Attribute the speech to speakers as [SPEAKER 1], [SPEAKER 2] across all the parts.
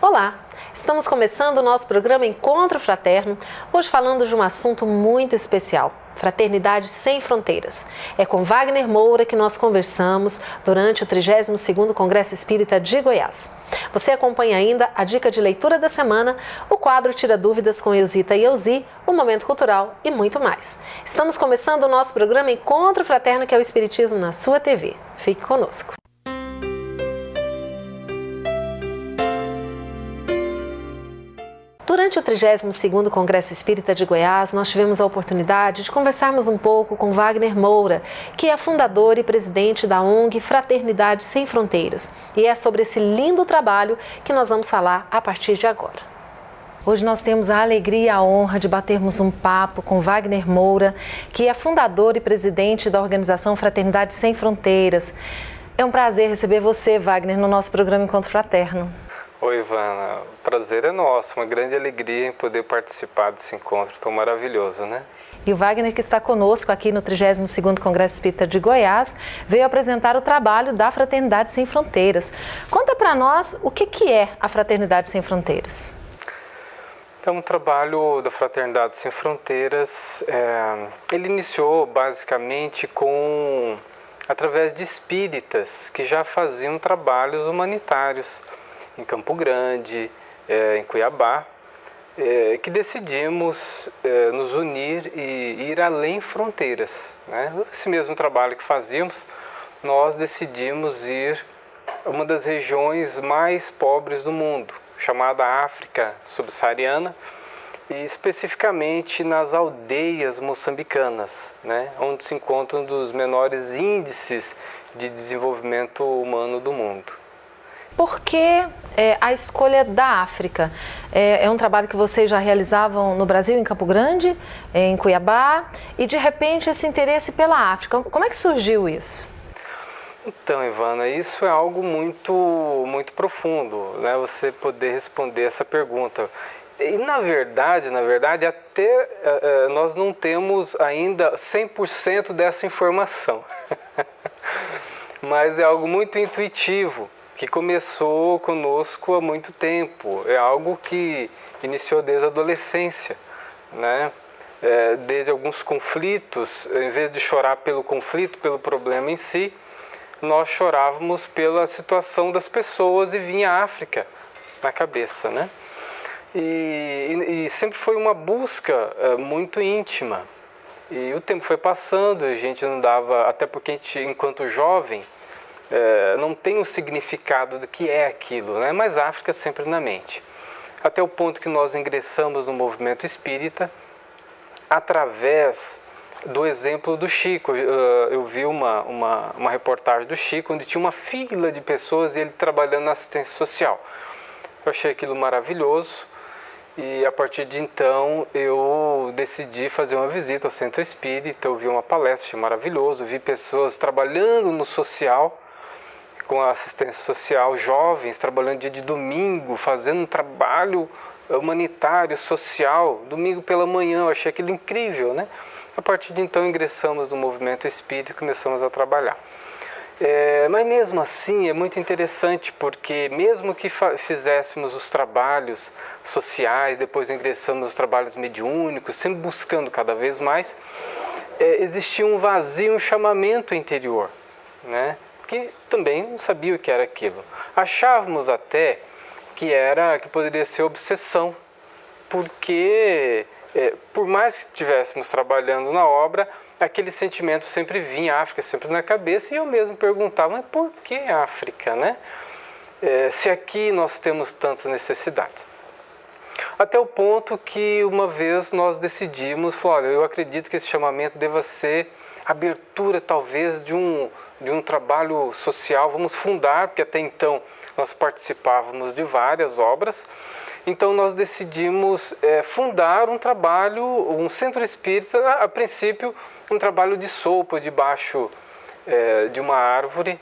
[SPEAKER 1] Olá! Estamos começando o nosso programa Encontro Fraterno, hoje falando de um assunto muito especial, Fraternidade Sem Fronteiras. É com Wagner Moura que nós conversamos durante o 32º Congresso Espírita de Goiás. Você acompanha ainda a dica de leitura da semana, o quadro Tira Dúvidas com Eusita e Eusi, o Momento Cultural e muito mais. Estamos começando o nosso programa Encontro Fraterno, que é o Espiritismo na sua TV. Fique conosco. Durante o 32º Congresso Espírita de Goiás, nós tivemos a oportunidade de conversarmos um pouco com Wagner Moura, que é fundador e presidente da ONG Fraternidade Sem Fronteiras. E é sobre esse lindo trabalho que nós vamos falar a partir de agora. Hoje nós temos a alegria e a honra de batermos um papo com Wagner Moura, que é fundador e presidente da organização Fraternidade Sem Fronteiras. É um prazer receber você, Wagner, no nosso programa Encontro Fraterno.
[SPEAKER 2] Oi, Ivana. O prazer é nosso, uma grande alegria em poder participar desse encontro tão maravilhoso, né?
[SPEAKER 1] E o Wagner, que está conosco aqui no 32º Congresso Espírita de Goiás, veio apresentar o trabalho da Fraternidade Sem Fronteiras. Conta para nós o que é a Fraternidade Sem Fronteiras.
[SPEAKER 2] Então, o trabalho da Fraternidade Sem Fronteiras, ele iniciou basicamente através de espíritas que já faziam trabalhos humanitários em Campo Grande, em Cuiabá, que decidimos nos unir e ir além fronteiras, né? Esse mesmo trabalho que fazíamos, nós decidimos ir a uma das regiões mais pobres do mundo, chamada África Subsaariana, e especificamente nas aldeias moçambicanas, né? Onde se encontram um dos menores índices de desenvolvimento humano do mundo.
[SPEAKER 1] Por que a escolha da África? É um trabalho que vocês já realizavam no Brasil, em Campo Grande, em Cuiabá, e de repente esse interesse pela África. Como é que surgiu isso?
[SPEAKER 2] Então, Ivana, isso é algo muito, muito profundo, né? Você poder responder essa pergunta. E na verdade, até nós não temos ainda 100% dessa informação. Mas é algo muito intuitivo, que começou conosco há muito tempo. É algo que iniciou desde a adolescência, né? Desde alguns conflitos, em vez de chorar pelo conflito, pelo problema em si, nós chorávamos pela situação das pessoas e vinha a África na cabeça, né? E sempre foi uma busca muito íntima. E o tempo foi passando, a gente não dava, até porque a gente, enquanto jovem, não tem o significado do que é aquilo, né? Mas a África sempre na mente. Até o ponto que nós ingressamos no movimento espírita através do exemplo do Chico. Eu vi uma reportagem do Chico, onde tinha uma fila de pessoas e ele trabalhando na assistência social. Eu achei aquilo maravilhoso e a partir de então eu decidi fazer uma visita ao centro espírita. Eu vi uma palestra, achei maravilhoso, vi pessoas trabalhando no social, com a assistência social, jovens trabalhando dia de domingo, fazendo um trabalho humanitário, social, domingo pela manhã. Eu achei aquilo incrível, né? A partir de então ingressamos no movimento espírita e começamos a trabalhar. Mas mesmo assim é muito interessante, porque mesmo que fizéssemos os trabalhos sociais, depois ingressamos nos trabalhos mediúnicos, sempre buscando cada vez mais, existia um vazio, um chamamento interior, né? Que também não sabia o que era aquilo. Achávamos até que poderia ser obsessão, porque por mais que estivéssemos trabalhando na obra, aquele sentimento sempre vinha, a África sempre na cabeça, e eu mesmo perguntava, mas por que África, né? Se aqui nós temos tantas necessidades. Até o ponto que uma vez nós decidimos, olha, eu acredito que esse chamamento deva ser abertura talvez de um trabalho social, vamos fundar, porque até então nós participávamos de várias obras, então nós decidimos fundar um trabalho, um centro espírita, a princípio um trabalho de sopa debaixo de uma árvore,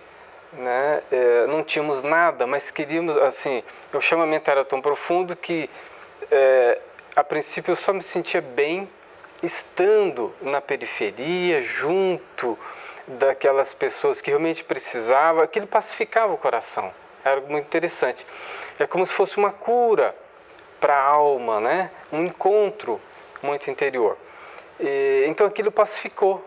[SPEAKER 2] né? Não tínhamos nada, mas queríamos, assim, o chamamento era tão profundo que a princípio eu só me sentia bem estando na periferia, junto daquelas pessoas que realmente precisavam, aquilo pacificava o coração, É algo muito interessante. É como se fosse uma cura para a alma, né? Um encontro muito interior. Então aquilo pacificou.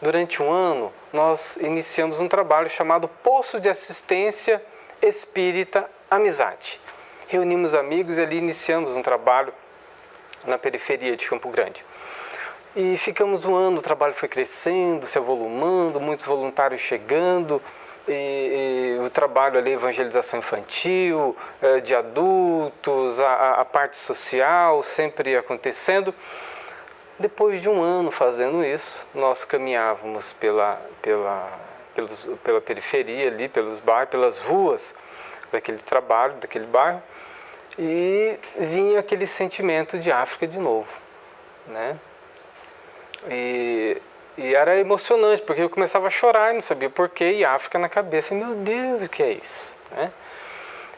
[SPEAKER 2] Durante um ano, nós iniciamos um trabalho chamado Poço de Assistência Espírita Amizade. Reunimos amigos e ali iniciamos um trabalho na periferia de Campo Grande. E ficamos um ano, o trabalho foi crescendo, se avolumando, muitos voluntários chegando, e o trabalho ali, evangelização infantil, de adultos, a parte social, sempre acontecendo. Depois de um ano fazendo isso, nós caminhávamos pela periferia ali, pelos bairros, pelas ruas daquele trabalho, daquele bairro, e vinha aquele sentimento de África de novo, né? E era emocionante, porque eu começava a chorar e não sabia porquê, e África na cabeça. Meu Deus, o que é isso? Né?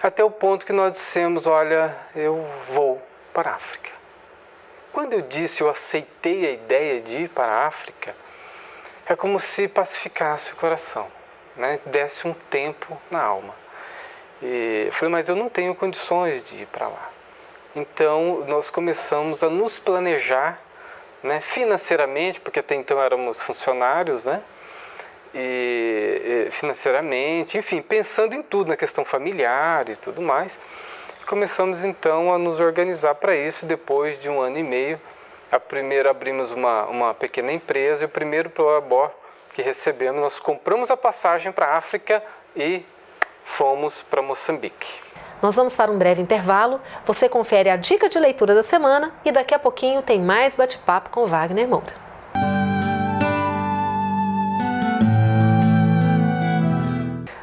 [SPEAKER 2] Até o ponto que nós dissemos, olha, eu vou para a África. Quando eu disse, eu aceitei a ideia de ir para a África, é como se pacificasse o coração, né? Desse um tempo na alma. E eu falei, mas eu não tenho condições de ir para lá. Então, nós começamos a nos planejar, né, financeiramente, porque até então éramos funcionários, né? E financeiramente, enfim, pensando em tudo, na questão familiar e tudo mais. Começamos então a nos organizar para isso. Depois de um ano e meio, abrimos uma pequena empresa, e o primeiro prolabor que recebemos, nós compramos a passagem para a África e fomos para Moçambique.
[SPEAKER 1] Nós vamos para um breve intervalo, você confere a dica de leitura da semana e daqui a pouquinho tem mais bate-papo com Wagner Moura.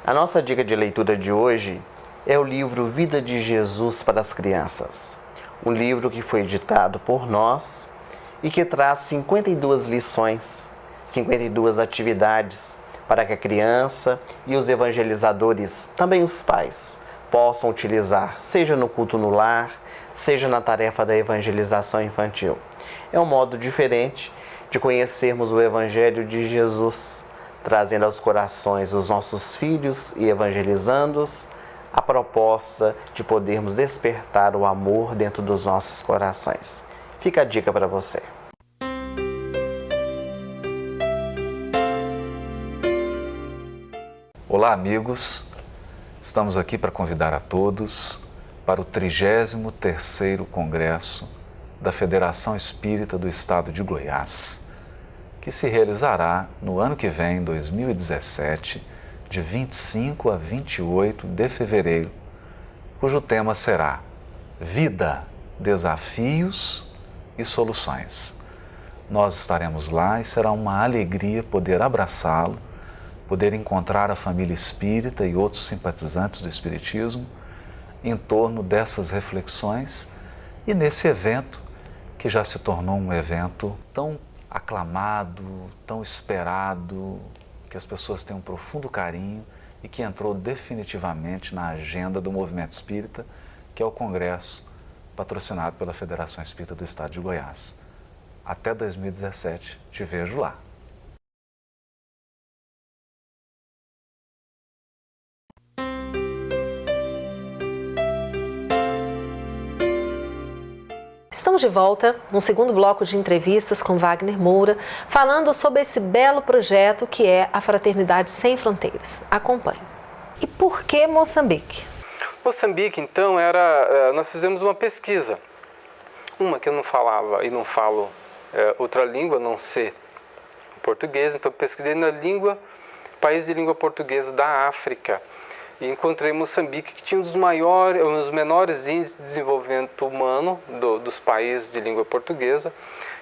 [SPEAKER 3] A nossa dica de leitura de hoje é o livro Vida de Jesus para as Crianças, um livro que foi editado por nós e que traz 52 lições, 52 atividades para que a criança e os evangelizadores, também os pais, possam utilizar, seja no culto no lar, seja na tarefa da evangelização infantil. É um modo diferente de conhecermos o Evangelho de Jesus, trazendo aos corações os nossos filhos e evangelizando-os, a proposta de podermos despertar o amor dentro dos nossos corações. Fica a dica para você.
[SPEAKER 4] Olá, amigos. Estamos aqui para convidar a todos para o 33º Congresso da Federação Espírita do Estado de Goiás, que se realizará no ano que vem, 2017, de 25 a 28 de fevereiro, cujo tema será Vida, Desafios e Soluções. Nós estaremos lá e será uma alegria poder abraçá-lo, poder encontrar a família espírita e outros simpatizantes do espiritismo em torno dessas reflexões e nesse evento que já se tornou um evento tão aclamado, tão esperado, que as pessoas têm um profundo carinho e que entrou definitivamente na agenda do movimento espírita, que é o Congresso patrocinado pela Federação Espírita do Estado de Goiás. Até 2017, te vejo lá.
[SPEAKER 1] Estamos de volta num segundo bloco de entrevistas com Wagner Moura, falando sobre esse belo projeto que é a Fraternidade Sem Fronteiras. Acompanhe. E por que Moçambique?
[SPEAKER 2] Moçambique, então, nós fizemos uma pesquisa. Uma que eu não falava e não falo outra língua, a não ser português. Então, pesquisei na país de língua portuguesa da África. E encontrei Moçambique, que tinha um dos menores índices de desenvolvimento humano dos países de língua portuguesa.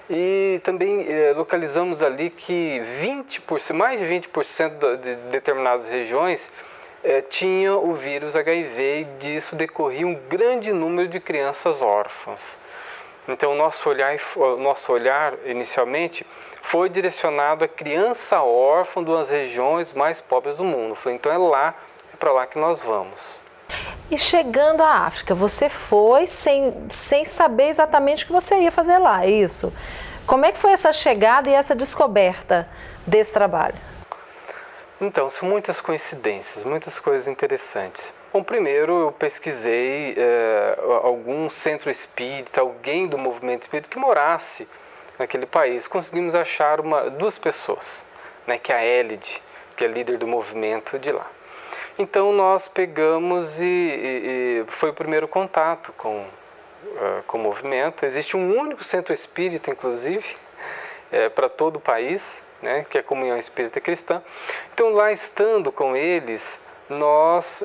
[SPEAKER 2] E também localizamos ali que mais de 20% de determinadas regiões tinha o vírus HIV, e disso decorria um grande número de crianças órfãs. Então, o nosso olhar inicialmente foi direcionado à criança órfã de umas regiões mais pobres do mundo. Falei, então é para lá que nós vamos.
[SPEAKER 5] E chegando à África, você foi sem saber exatamente o que você ia fazer lá, é isso? Como é que foi essa chegada e essa descoberta desse trabalho?
[SPEAKER 2] Então, são muitas coincidências, muitas coisas interessantes. Bom, primeiro eu pesquisei algum centro espírita, alguém do movimento espírita que morasse naquele país. Conseguimos achar duas pessoas, né, que é a Elide, que é líder do movimento de lá. Então nós pegamos e foi o primeiro contato com o movimento. Existe um único centro espírita, inclusive, para todo o país, né, que é a Comunhão Espírita Cristã. Então, lá estando com eles, nós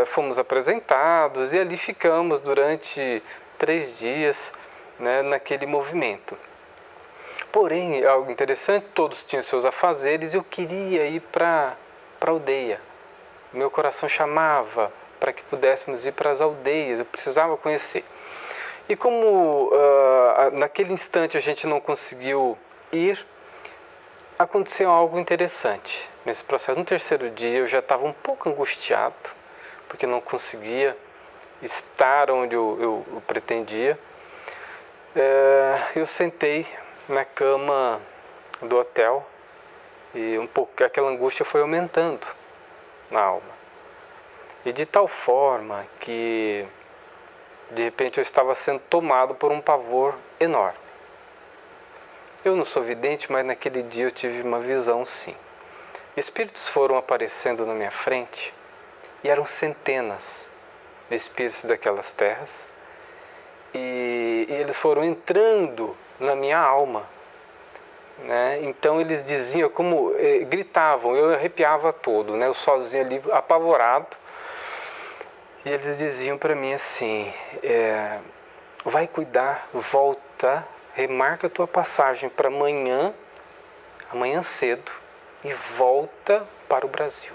[SPEAKER 2] fomos apresentados e ali ficamos durante 3 dias, né, naquele movimento. Porém, algo interessante, todos tinham seus afazeres e eu queria ir para a aldeia. Meu coração chamava para que pudéssemos ir para as aldeias, eu precisava conhecer. E como naquele instante a gente não conseguiu ir, aconteceu algo interessante nesse processo. No 3º dia eu já estava um pouco angustiado, porque não conseguia estar onde eu pretendia. Eu sentei na cama do hotel e aquela angústia foi aumentando na alma. E de tal forma que de repente eu estava sendo tomado por um pavor enorme. Eu não sou vidente, mas naquele dia eu tive uma visão, sim. Espíritos foram aparecendo na minha frente e eram centenas de espíritos daquelas terras e eles foram entrando na minha alma, né? Então eles diziam, gritavam, eu arrepiava todo, né? Eu sozinho ali, apavorado, e eles diziam para mim assim, vai cuidar, volta, remarca a tua passagem para amanhã cedo e volta para o Brasil.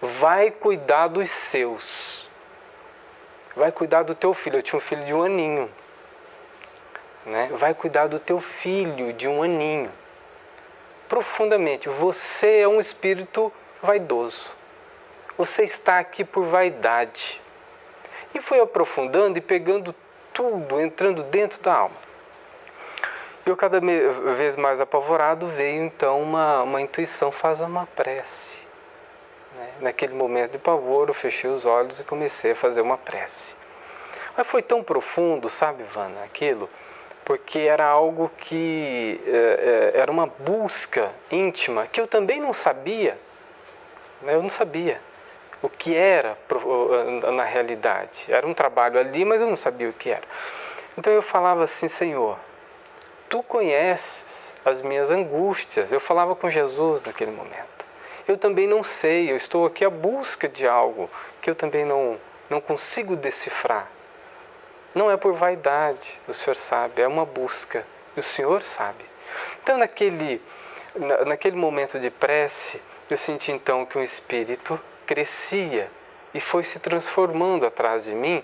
[SPEAKER 2] Vai cuidar dos seus. Vai cuidar do teu filho. Eu tinha um filho de 1 aninho. Né? Vai cuidar do teu filho de 1 aninho. Profundamente, você é um espírito vaidoso. Você está aqui por vaidade. E foi aprofundando e pegando tudo, entrando dentro da alma. Eu cada vez mais apavorado veio então uma intuição, faz uma prece. Né? Naquele momento de pavor eu fechei os olhos e comecei a fazer uma prece. Mas foi tão profundo, sabe, Ivana, aquilo, porque era algo que era uma busca íntima que eu também não sabia. Né? Eu não sabia o que era na realidade. Era um trabalho ali, mas eu não sabia o que era. Então eu falava assim, Senhor, Tu conheces as minhas angústias. Eu falava com Jesus naquele momento. Eu também não sei, eu estou aqui à busca de algo que eu também não consigo decifrar. Não é por vaidade, o Senhor sabe, é uma busca, e o Senhor sabe. Então naquele momento de prece, eu senti então que um espírito crescia e foi se transformando atrás de mim,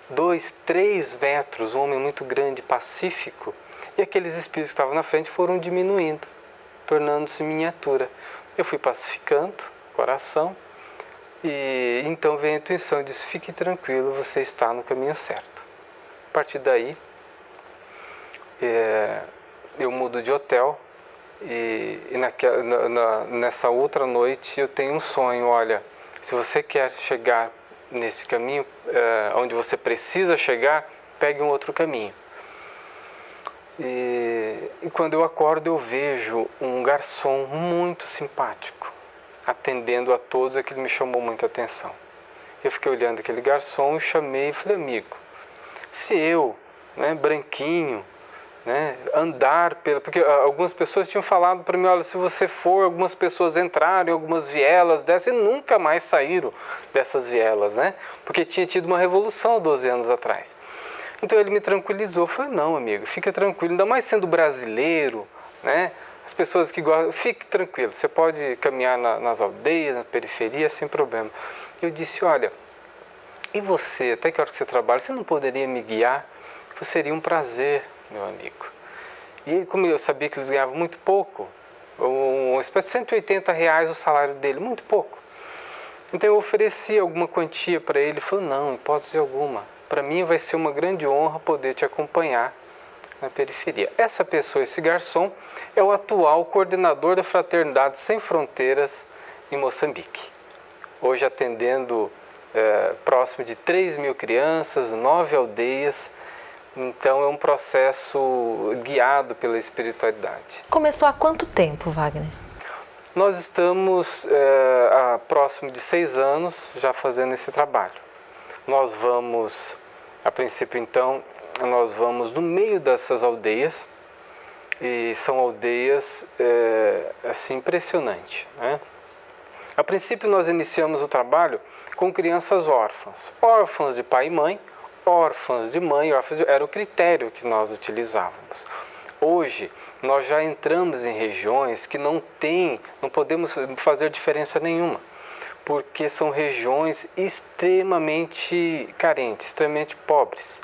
[SPEAKER 2] 2, 3 metros, um homem muito grande, pacífico, e aqueles espíritos que estavam na frente foram diminuindo, tornando-se miniatura. Eu fui pacificando o coração, e então veio a intuição, disse, fique tranquilo, você está no caminho certo. A partir daí, eu mudo de hotel, e nessa outra noite eu tenho um sonho, olha, se você quer chegar nesse caminho, onde você precisa chegar, pegue um outro caminho. E quando eu acordo eu vejo um garçom muito simpático, atendendo a todos, aquilo me chamou muita atenção. Eu fiquei olhando aquele garçom e chamei e falei, amigo, se eu, né, branquinho, né, andar porque algumas pessoas tinham falado para mim, olha, se você for, algumas pessoas entraram em algumas vielas dessas e nunca mais saíram dessas vielas, né? Porque tinha tido uma revolução há 12 anos atrás. Então ele me tranquilizou, eu falei, não, amigo, fica tranquilo, ainda mais sendo brasileiro, né? As pessoas que gostam, fique tranquilo, você pode caminhar nas aldeias, na periferia, sem problema. Eu disse, olha, e você, até que hora que você trabalha, você não poderia me guiar? Seria um prazer, meu amigo. E como eu sabia que eles ganhavam muito pouco, uma espécie de R$180 o salário dele, muito pouco. Então eu ofereci alguma quantia para ele, ele falou, não, hipótese alguma. Para mim vai ser uma grande honra poder te acompanhar na periferia. Essa pessoa, esse garçom, é o atual coordenador da Fraternidade Sem Fronteiras em Moçambique. Hoje atendendo próximo de 3.000 crianças, 9 aldeias. Então é um processo guiado pela espiritualidade.
[SPEAKER 5] Começou há quanto tempo, Wagner?
[SPEAKER 2] Nós estamos há próximo de 6 anos já fazendo esse trabalho. Nós vamos, a princípio então, nós vamos no meio dessas aldeias, e são aldeias assim impressionantes, né? A princípio nós iniciamos o trabalho com crianças órfãs, órfãs de pai e mãe, órfãs de mãe, órfãs era o critério que nós utilizávamos. Hoje nós já entramos em regiões que não podemos fazer diferença nenhuma, porque são regiões extremamente carentes, extremamente pobres.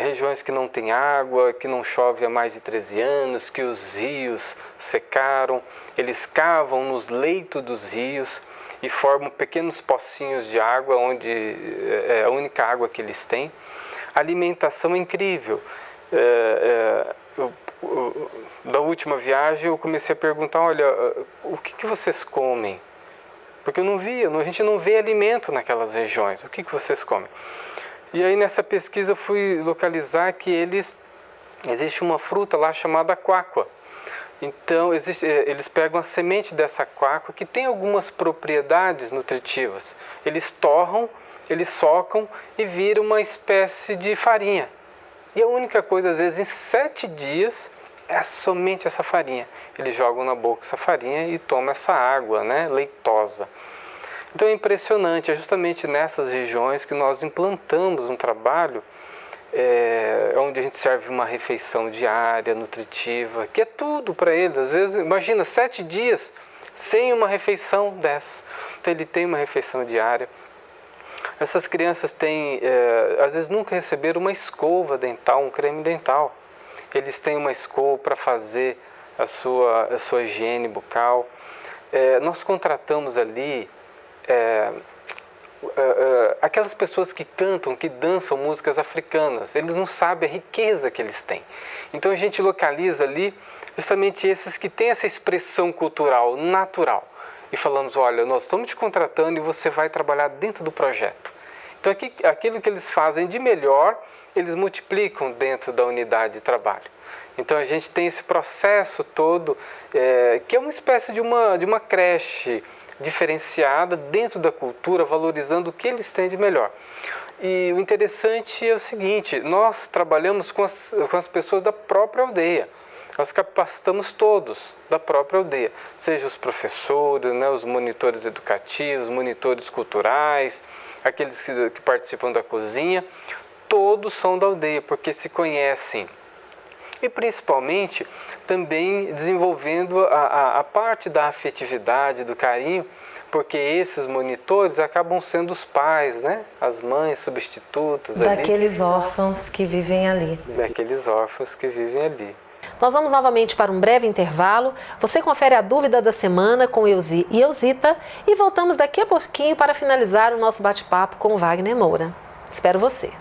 [SPEAKER 2] Regiões que não têm água, que não chove há mais de 13 anos, que os rios secaram, eles cavam nos leitos dos rios e formam pequenos pocinhos de água, onde é a única água que eles têm. A alimentação é incrível. Da última viagem eu comecei a perguntar, olha, o que vocês comem? Porque eu não via, a gente não vê alimento naquelas regiões. O que vocês comem? E aí nessa pesquisa eu fui localizar que existe uma fruta lá chamada quáqua. Então eles pegam a semente dessa quáqua que tem algumas propriedades nutritivas. Eles torram, eles socam e vira uma espécie de farinha. E a única coisa, às vezes, em 7 dias, é somente essa farinha. Eles jogam na boca essa farinha e tomam essa água, né, leitosa. Então é impressionante, é justamente nessas regiões que nós implantamos um trabalho onde a gente serve uma refeição diária, nutritiva, que é tudo para eles. Às vezes, imagina, 7 dias sem uma refeição dessa. Então ele tem uma refeição diária. Essas crianças às vezes nunca receberam uma escova dental, um creme dental. Eles têm uma escova para fazer a sua higiene bucal. Nós contratamos ali aquelas pessoas que cantam, que dançam músicas africanas. Eles não sabem a riqueza que eles têm. Então a gente localiza ali justamente esses que têm essa expressão cultural natural. E falamos, olha, nós estamos te contratando e você vai trabalhar dentro do projeto. Então aquilo que eles fazem de melhor, eles multiplicam dentro da unidade de trabalho. Então a gente tem esse processo todo, que é uma espécie de uma creche diferenciada dentro da cultura, valorizando o que eles têm de melhor. E o interessante é o seguinte, nós trabalhamos com as pessoas da própria aldeia. Nós capacitamos todos da própria aldeia, seja os professores, né, os monitores educativos, monitores culturais, aqueles que participam da cozinha, todos são da aldeia, porque se conhecem. E principalmente também desenvolvendo a parte da afetividade, do carinho, porque esses monitores acabam sendo os pais, né? As mães substitutas.
[SPEAKER 5] Daqueles órfãos que vivem ali.
[SPEAKER 2] Daqueles órfãos que vivem ali.
[SPEAKER 1] Nós vamos novamente para um breve intervalo. Você confere a dúvida da semana com Euzi e Euzita e voltamos daqui a pouquinho para finalizar o nosso bate-papo com Wagner Moura. Espero você.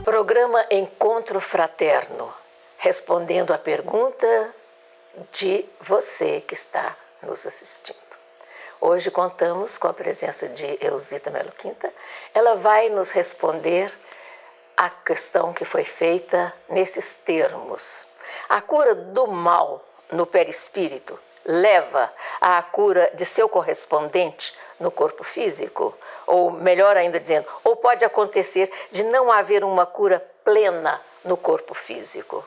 [SPEAKER 6] Programa Encontro Fraterno, respondendo a pergunta de você que está nos assistindo. Hoje contamos com a presença de Euzita Melo Quinta. Ela vai nos responder a questão que foi feita nesses termos. A cura do mal no perispírito leva à cura de seu correspondente no corpo físico? Ou melhor ainda dizendo, ou pode acontecer de não haver uma cura plena no corpo físico?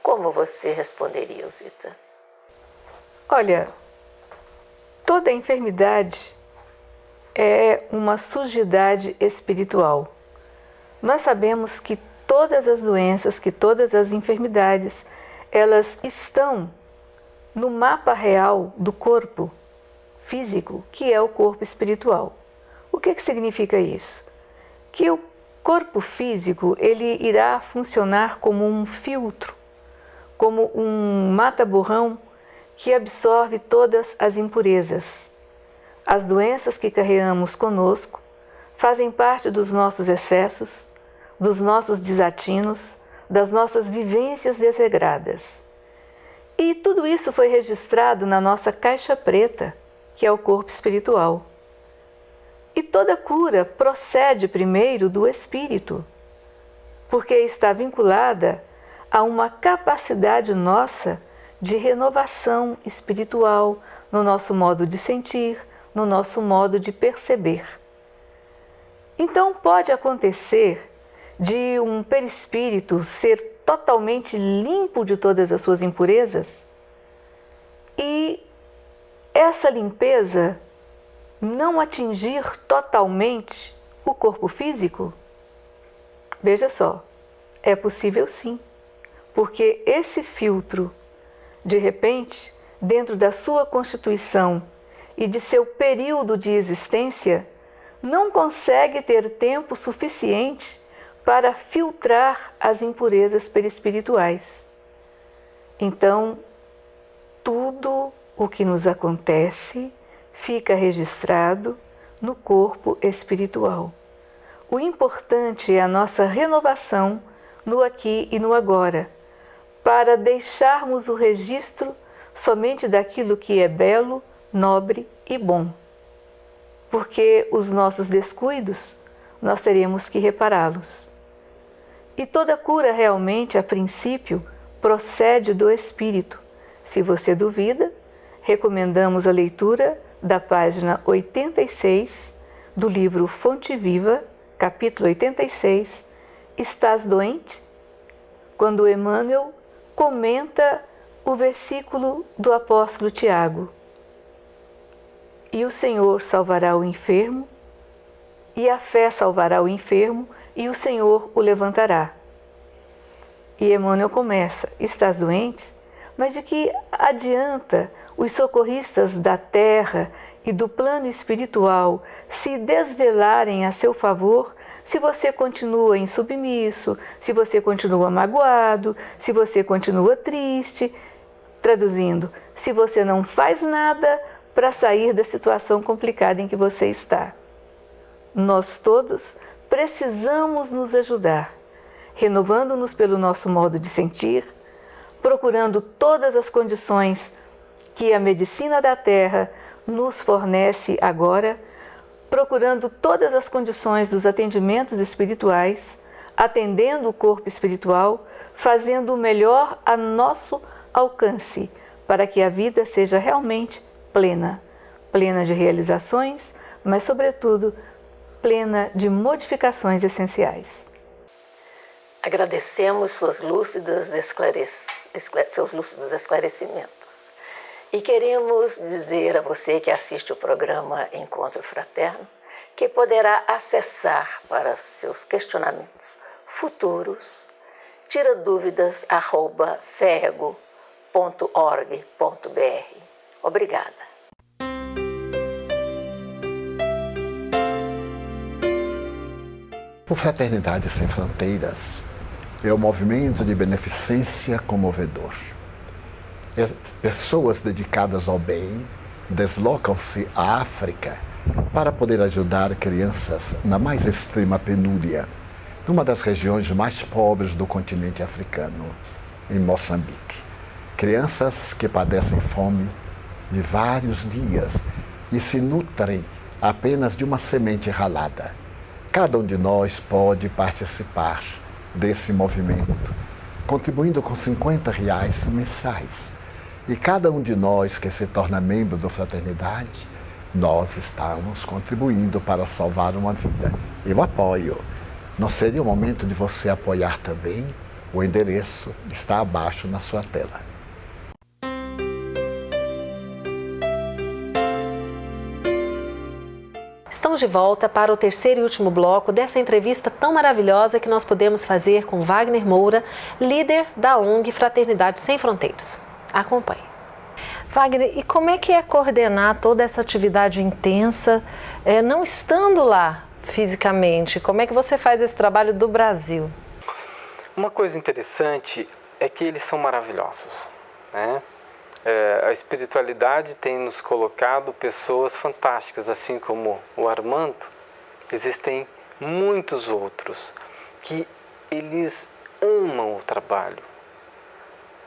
[SPEAKER 6] Como você responderia, Euzita?
[SPEAKER 7] Olha, toda enfermidade é uma sujidade espiritual. Nós sabemos que todas as doenças, que todas as enfermidades, elas estão no mapa real do corpo físico, que é o corpo espiritual. O que significa isso? Que o corpo físico ele irá funcionar como um filtro, como um mata-borrão que absorve todas as impurezas. As doenças que carregamos conosco fazem parte dos nossos excessos, dos nossos desatinos, das nossas vivências desregradas. E tudo isso foi registrado na nossa caixa preta, que é o corpo espiritual. E toda cura procede primeiro do espírito, porque está vinculada a uma capacidade nossa de renovação espiritual no nosso modo de sentir, no nosso modo de perceber. Então pode acontecer de um perispírito ser totalmente limpo de todas as suas impurezas e essa limpeza não atingir totalmente o corpo físico? Veja só, é possível sim, porque esse filtro, de repente, dentro da sua constituição e de seu período de existência, não consegue ter tempo suficiente para filtrar as impurezas perispirituais. Então, tudo o que nos acontece fica registrado no corpo espiritual. O importante é a nossa renovação no aqui e no agora, para deixarmos o registro somente daquilo que é belo, nobre e bom. Porque os nossos descuidos, nós teremos que repará-los. E toda cura realmente, a princípio, procede do Espírito. Se você duvida, recomendamos a leitura da página 86 do livro Fonte Viva, capítulo 86, Estás doente? Quando Emmanuel comenta o versículo do apóstolo Tiago. E o Senhor salvará o enfermo, e a fé salvará o enfermo, e o Senhor o levantará. E Emmanuel começa, estás doente? Mas de que adianta os socorristas da terra e do plano espiritual se desvelarem a seu favor se você continua insubmisso, se você continua magoado, se você continua triste? Traduzindo, se você não faz nada para sair da situação complicada em que você está. Nós todos precisamos nos ajudar, renovando-nos pelo nosso modo de sentir, procurando todas as condições que a medicina da Terra nos fornece agora, procurando todas as condições dos atendimentos espirituais, atendendo o corpo espiritual, fazendo o melhor a nosso alcance, para que a vida seja realmente plena, plena de realizações, mas, sobretudo, plena de modificações essenciais.
[SPEAKER 6] Agradecemos seus lúcidos esclarecimentos. E queremos dizer a você que assiste o programa Encontro Fraterno que poderá acessar para seus questionamentos futuros tiradúvidas@fergo.org.br. Obrigada.
[SPEAKER 8] O Fraternidade Sem Fronteiras é um movimento de beneficência comovedor. Pessoas dedicadas ao bem deslocam-se à África para poder ajudar crianças na mais extrema penúria, numa das regiões mais pobres do continente africano, em Moçambique. Crianças que padecem fome de vários dias e se nutrem apenas de uma semente ralada. Cada um de nós pode participar desse movimento, contribuindo com R$50 mensais. E cada um de nós que se torna membro da Fraternidade, nós estamos contribuindo para salvar uma vida. Eu apoio. Não seria o momento de você apoiar também? O endereço está abaixo na sua tela.
[SPEAKER 1] Estamos de volta para o terceiro e último bloco dessa entrevista tão maravilhosa que nós podemos fazer com Wagner Moura, líder da ONG Fraternidade Sem Fronteiras. Acompanhe.
[SPEAKER 5] Wagner, e como é que é coordenar toda essa atividade intensa, não estando lá fisicamente? Como é que você faz esse trabalho do Brasil?
[SPEAKER 2] Uma coisa interessante é que eles são maravilhosos, né? A espiritualidade tem nos colocado pessoas fantásticas, assim como o Armando. Existem muitos outros que eles amam o trabalho,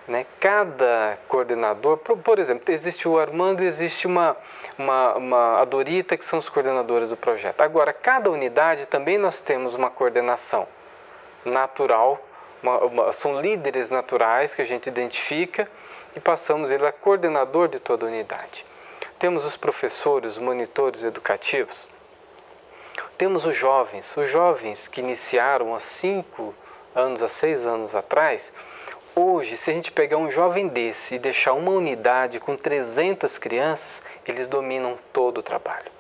[SPEAKER 2] né? Cada coordenador, por exemplo, existe o Armando e existe a Dorita, que são os coordenadores do projeto. Agora, cada unidade também nós temos uma coordenação natural, são líderes naturais que a gente identifica e passamos ele a coordenador de toda a unidade. Temos os professores, os monitores educativos. Temos os jovens que iniciaram há 5 anos, há 6 anos atrás. Hoje, se a gente pegar um jovem desse e deixar uma unidade com 300 crianças, eles dominam todo o trabalho.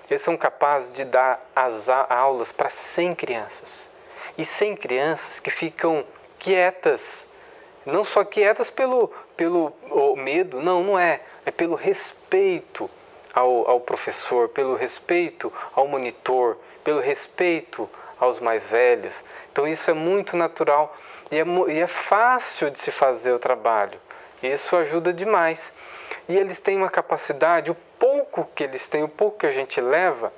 [SPEAKER 2] Eles são capazes de dar as aulas para 100 crianças. E 100 crianças que ficam quietas, não só quietas pelo medo, não é pelo respeito ao professor, pelo respeito ao monitor, pelo respeito aos mais velhos. Então isso é muito natural e é fácil de se fazer o trabalho. Isso ajuda demais. E eles têm uma capacidade, o pouco que eles têm, o pouco que a gente leva,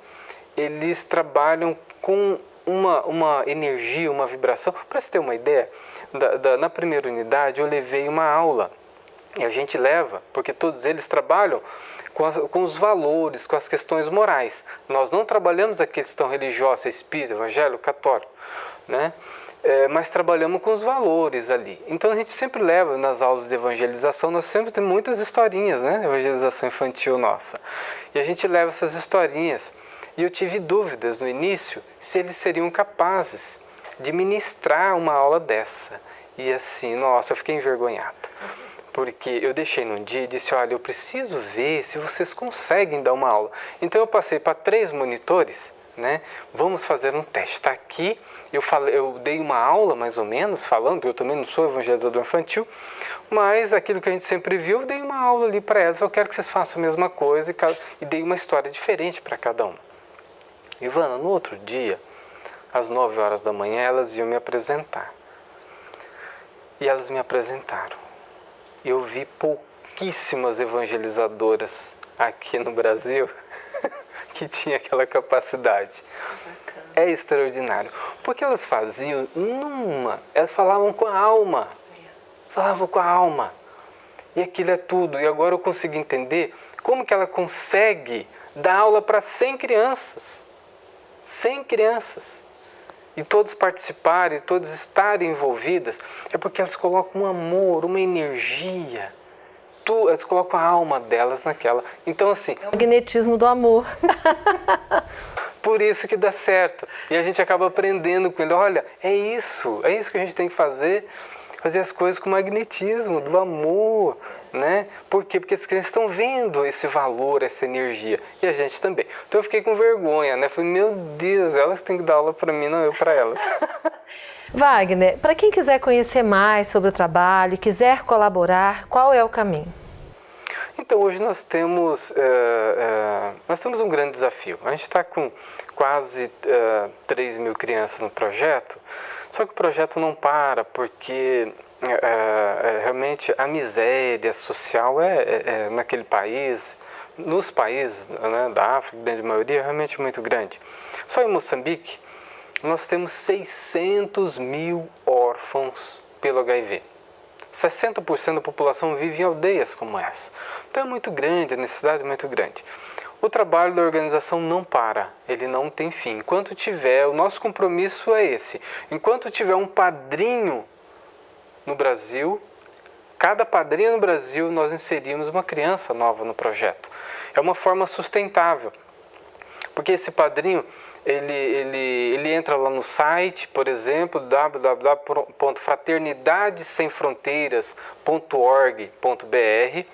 [SPEAKER 2] eles trabalham com uma energia, uma vibração. Para você ter uma ideia, na primeira unidade eu levei uma aula. E a gente leva, porque todos eles trabalham com os valores, com as questões morais. Nós não trabalhamos a questão religiosa, espírita, evangélico, católico, né? Mas trabalhamos com os valores ali. Então a gente sempre leva nas aulas de evangelização, nós sempre temos muitas historinhas, né? Evangelização infantil nossa. E a gente leva essas historinhas. E eu tive dúvidas no início se eles seriam capazes de ministrar uma aula dessa. E assim, nossa, eu fiquei envergonhado. Porque eu deixei num dia e disse, olha, eu preciso ver se vocês conseguem dar uma aula. Então eu passei para 3 monitores, né? Vamos fazer um teste. Está aqui, eu dei uma aula mais ou menos, falando, porque eu também não sou evangelizador infantil, mas aquilo que a gente sempre viu, eu dei uma aula ali para elas. Eu quero que vocês façam a mesma coisa e dei uma história diferente para cada uma. Ivana, no outro dia, às 9 horas da manhã, elas iam me apresentar. E elas me apresentaram. Eu vi pouquíssimas evangelizadoras aqui no Brasil que tinha aquela capacidade. É extraordinário. Porque elas faziam elas falavam com a alma. Falavam com a alma. E aquilo é tudo. E agora eu consigo entender como que ela consegue dar aula para 100 crianças. 100 crianças. E todos participarem, todos estarem envolvidas, é porque elas colocam um amor, uma energia. Elas colocam a alma delas naquela. Então, assim...
[SPEAKER 5] É o magnetismo do amor.
[SPEAKER 2] Por isso que dá certo. E a gente acaba aprendendo com ele. Olha, é isso que a gente tem que fazer. Fazer as coisas com magnetismo, do amor, né? Por quê? Porque as crianças estão vendo esse valor, essa energia. E a gente também. Então eu fiquei com vergonha, né? Falei, meu Deus, elas têm que dar aula para mim, não eu para elas.
[SPEAKER 5] Wagner, para quem quiser conhecer mais sobre o trabalho, quiser colaborar, qual é o caminho?
[SPEAKER 2] Então hoje nós temos um grande desafio. A gente está com quase 3 mil crianças no projeto, só que o projeto não para porque realmente a miséria social naquele país, nos países, né, da África, a grande maioria, é realmente muito grande. Só em Moçambique nós temos 600 mil órfãos pelo HIV. 60% da população vive em aldeias como essa. Então é muito grande, a necessidade é muito grande. O trabalho da organização não para, ele não tem fim. Enquanto tiver, o nosso compromisso é esse. Enquanto tiver um padrinho no Brasil, cada padrinho no Brasil, nós inserimos uma criança nova no projeto. É uma forma sustentável. Porque esse padrinho, ele entra lá no site, por exemplo, www.fraternidadesemfronteiras.org.br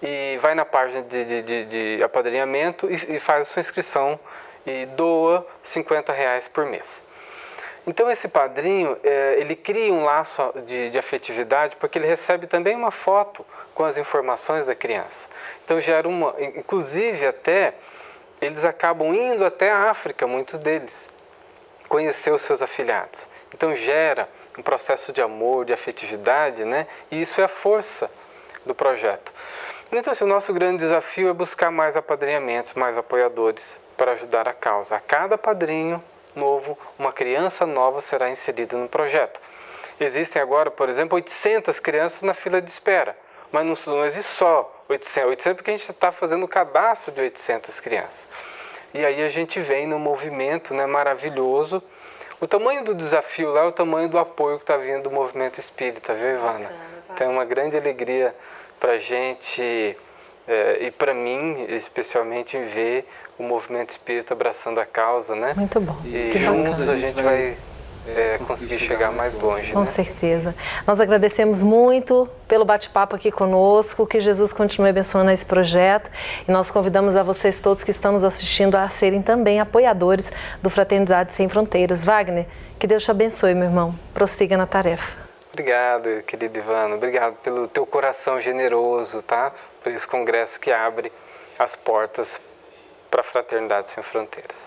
[SPEAKER 2] e vai na página de apadrinhamento e faz a sua inscrição e doa R$50 por mês. Então esse padrinho, ele cria um laço de afetividade porque ele recebe também uma foto com as informações da criança. Então gera inclusive até, eles acabam indo até a África, muitos deles, conhecer os seus afilhados. Então gera um processo de amor, de afetividade, né? E isso é a força do projeto. Então, assim, o nosso grande desafio é buscar mais apadrinhamentos, mais apoiadores para ajudar a causa. A cada padrinho novo, uma criança nova será inserida no projeto. Existem agora, por exemplo, 800 crianças na fila de espera, mas não existe só 800 porque a gente está fazendo o cadastro de 800 crianças. E aí a gente vem no movimento, né, maravilhoso. O tamanho do desafio lá é o tamanho do apoio que está vindo do movimento espírita, viu, Ivana? Tem uma grande alegria para a gente e para mim, especialmente, em ver o movimento espírita abraçando a causa, né?
[SPEAKER 5] Muito bom.
[SPEAKER 2] E juntos a gente vai conseguir chegar mais longe.
[SPEAKER 5] Com certeza. Nós agradecemos muito pelo bate-papo aqui conosco, que Jesus continue abençoando esse projeto e nós convidamos a vocês todos que estão nos assistindo a serem também apoiadores do Fraternidade Sem Fronteiras. Wagner, que Deus te abençoe, meu irmão. Prossiga na tarefa.
[SPEAKER 2] Obrigado, querido Ivana. Obrigado pelo teu coração generoso, tá? Por esse congresso que abre as portas para a Fraternidade Sem Fronteiras.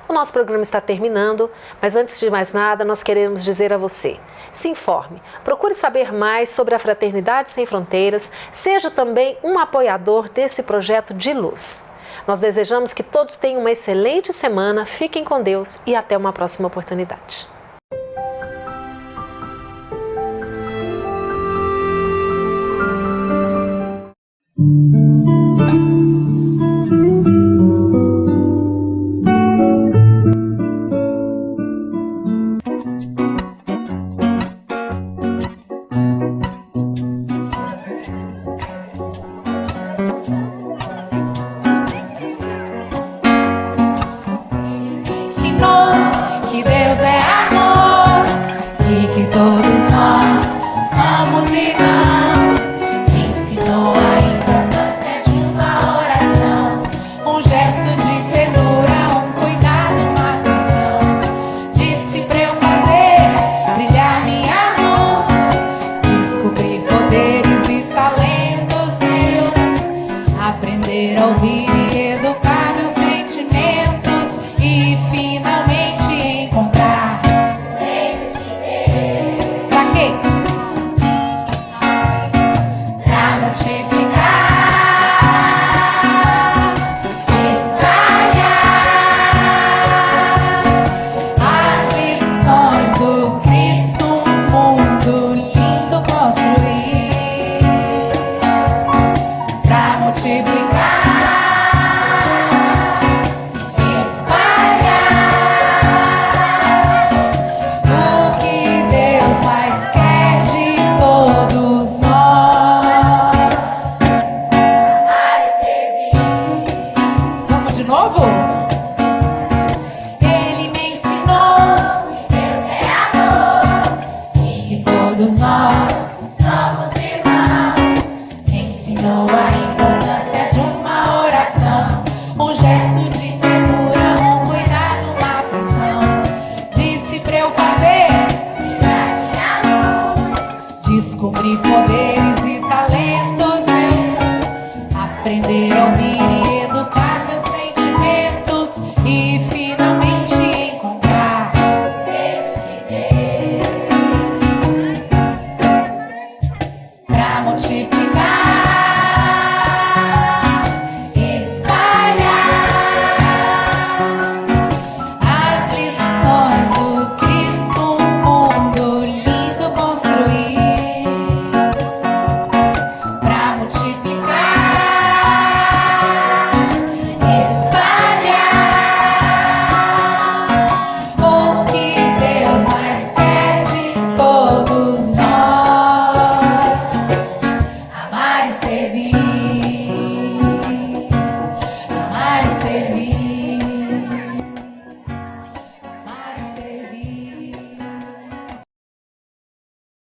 [SPEAKER 1] O nosso programa está terminando, mas antes de mais nada, nós queremos dizer a você: se informe, procure saber mais sobre a Fraternidade Sem Fronteiras, seja também um apoiador desse projeto de luz. Nós desejamos que todos tenham uma excelente semana, fiquem com Deus e até uma próxima oportunidade.
[SPEAKER 9] Que Deus é amor e que todos nós somos irmãos. Ensinou a importância de uma oração, um gesto de ternura, um cuidado, uma atenção. Disse pra eu fazer brilhar minha luz, descobrir poderes e talentos meus, aprender a ouvir e educar meus sentimentos e finalmente encontrar. Pra quê? Pra multiplicar, espalhar as lições do Cristo, um mundo lindo construir. Pra multiplicar, todos nós somos irmãos. Ensinou a importância de uma oração, um gesto de ternura, um cuidado, uma atenção. Disse pra eu fazer brilhar minha luz, descobrir poderes e talentos meus, aprender a ouvir